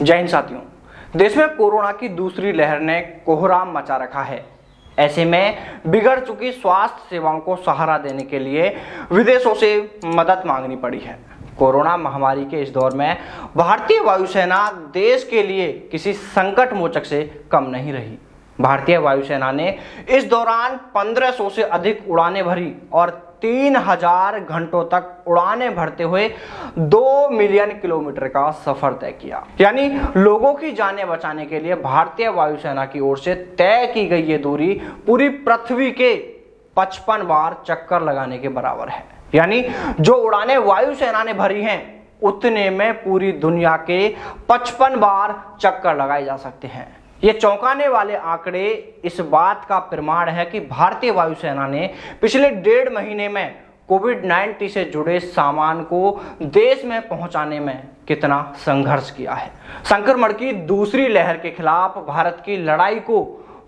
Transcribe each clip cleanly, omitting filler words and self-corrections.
जय हिंद साथियों। देश में कोरोना की दूसरी लहर ने कोहराम मचा रखा है। ऐसे में बिगड़ चुकी स्वास्थ्य सेवाओं को सहारा देने के लिए विदेशों से मदद मांगनी पड़ी है। कोरोना महामारी के इस दौर में भारतीय वायुसेना देश के लिए किसी संकट मोचक से कम नहीं रही। भारतीय वायुसेना ने इस दौरान 1500 से अधिक उड़ानें भरी और 3000 घंटों तक उड़ानें भरते हुए 2 मिलियन किलोमीटर का सफर तय किया। यानी लोगों की जानें बचाने के लिए भारतीय वायुसेना की ओर से तय की गई ये दूरी पूरी पृथ्वी के 55 बार चक्कर लगाने के बराबर है। यानी जो उड़ानें वायुसेना ने भरी हैं उतने में पूरी दुनिया के 55 बार चक्कर लगाए जा सकते हैं। ये चौंकाने वाले आंकड़े इस बात का प्रमाण है कि भारतीय वायुसेना ने पिछले 1.5 महीने में कोविड-19 से जुड़े सामान को देश में पहुंचाने में कितना संघर्ष किया है। संक्रमण की दूसरी लहर के खिलाफ भारत की लड़ाई को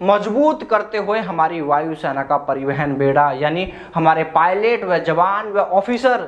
मजबूत करते हुए हमारी वायुसेना का परिवहन बेड़ा यानी हमारे पायलट व जवान व ऑफिसर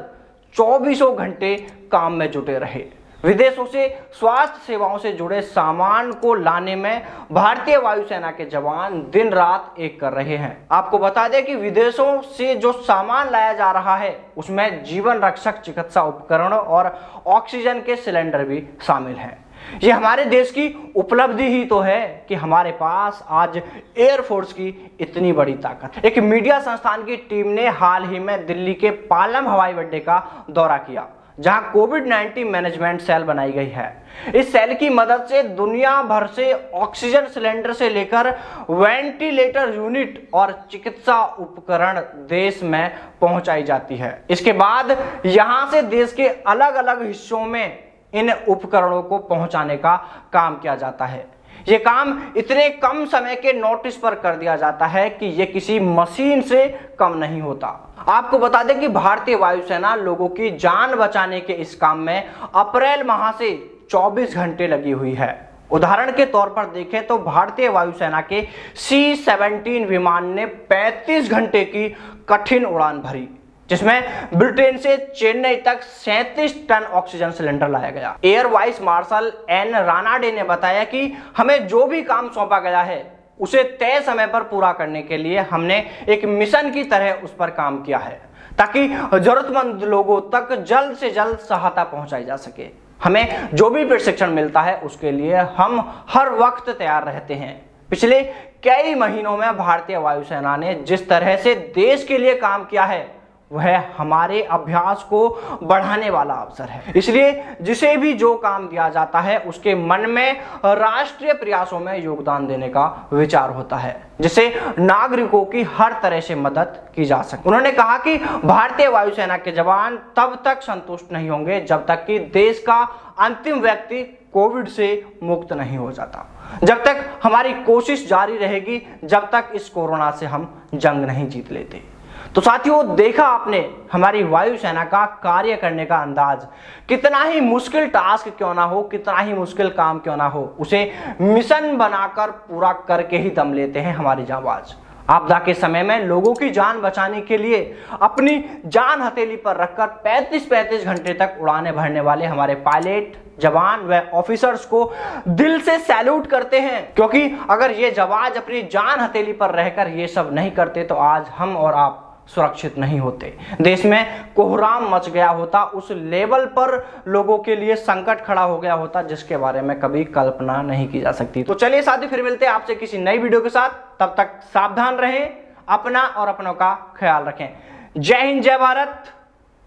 24 घंटे काम में जुटे रहे। विदेशों से स्वास्थ्य सेवाओं से जुड़े सामान को लाने में भारतीय वायुसेना के जवान दिन रात एक कर रहे हैं। आपको बता दें कि विदेशों से जो सामान लाया जा रहा है उसमें जीवन रक्षक चिकित्सा उपकरण और ऑक्सीजन के सिलेंडर भी शामिल हैं। ये हमारे देश की उपलब्धि ही तो है कि हमारे पास आज एयरफोर्स की इतनी बड़ी ताकत। एक मीडिया संस्थान की टीम ने हाल ही में दिल्ली के पालम हवाई अड्डे का दौरा किया, जहां कोविड-19 मैनेजमेंट सेल बनाई गई है। इस सेल की मदद से दुनिया भर से ऑक्सीजन सिलेंडर से लेकर वेंटिलेटर यूनिट और चिकित्सा उपकरण देश में पहुंचाई जाती है। इसके बाद यहां से देश के अलग अलग हिस्सों में इन उपकरणों को पहुंचाने का काम किया जाता है। ये काम इतने कम समय के नोटिस पर कर दिया जाता है कि ये किसी मशीन से कम नहीं होता। आपको बता दें कि भारतीय वायुसेना लोगों की जान बचाने के इस काम में अप्रैल माह से 24 घंटे लगी हुई है। उदाहरण के तौर पर देखें तो भारतीय वायुसेना के C-17 विमान ने 35 घंटे की कठिन उड़ान भरी, जिसमें ब्रिटेन से चेन्नई तक 37 टन ऑक्सीजन सिलेंडर लाया गया। Air vice marshal N Ranade ने बताया कि हमें जो भी काम सौंपा गया है उसे तय समय पर पूरा करने के लिए हमने एक मिशन की तरह उस पर काम किया है, ताकि जरूरतमंद लोगों तक जल्द से जल्द सहायता पहुंचाई जा सके। हमें जो भी प्रशिक्षण मिलता है उसके लिए हम हर वक्त तैयार रहते हैं। पिछले कई महीनों में भारतीय वायुसेना ने जिस तरह से देश के लिए काम किया है वह हमारे अभ्यास को बढ़ाने वाला अवसर है। इसलिए जिसे भी जो काम दिया जाता है उसके मन में राष्ट्रीय प्रयासों में योगदान देने का विचार होता है, जिससे नागरिकों की हर तरह से मदद की जा सके। उन्होंने कहा कि भारतीय वायुसेना के जवान तब तक संतुष्ट नहीं होंगे जब तक कि देश का अंतिम व्यक्ति कोविड से मुक्त नहीं हो जाता। जब तक हमारी कोशिश जारी रहेगी, जब तक इस कोरोना से हम जंग नहीं जीत लेते। तो साथियों, देखा आपने हमारी वायुसेना का कार्य करने का अंदाज। कितना ही मुश्किल टास्क क्यों ना हो, कितना ही मुश्किल काम क्यों ना हो, उसे मिशन बनाकर पूरा करके ही दम लेते हैं हमारे जांबाज। आपदा के समय में लोगों की जान बचाने के लिए अपनी जान हथेली पर रखकर 35 घंटे तक उड़ाने भरने वाले हमारे पायलट, जवान व ऑफिसर्स को दिल से सैल्यूट करते हैं, क्योंकि अगर ये जवान अपनी जान हथेली पर रहकर ये सब नहीं करते तो आज हम और आप सुरक्षित नहीं होते। देश में कोहराम मच गया होता, उस लेवल पर लोगों के लिए संकट खड़ा हो गया होता जिसके बारे में कभी कल्पना नहीं की जा सकती। तो चलिए साथी, फिर मिलते हैं आपसे किसी नई वीडियो के साथ। तब तक सावधान रहें, अपना और अपनों का ख्याल रखें। जय हिंद, जय भारत,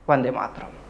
वंदे मातरम।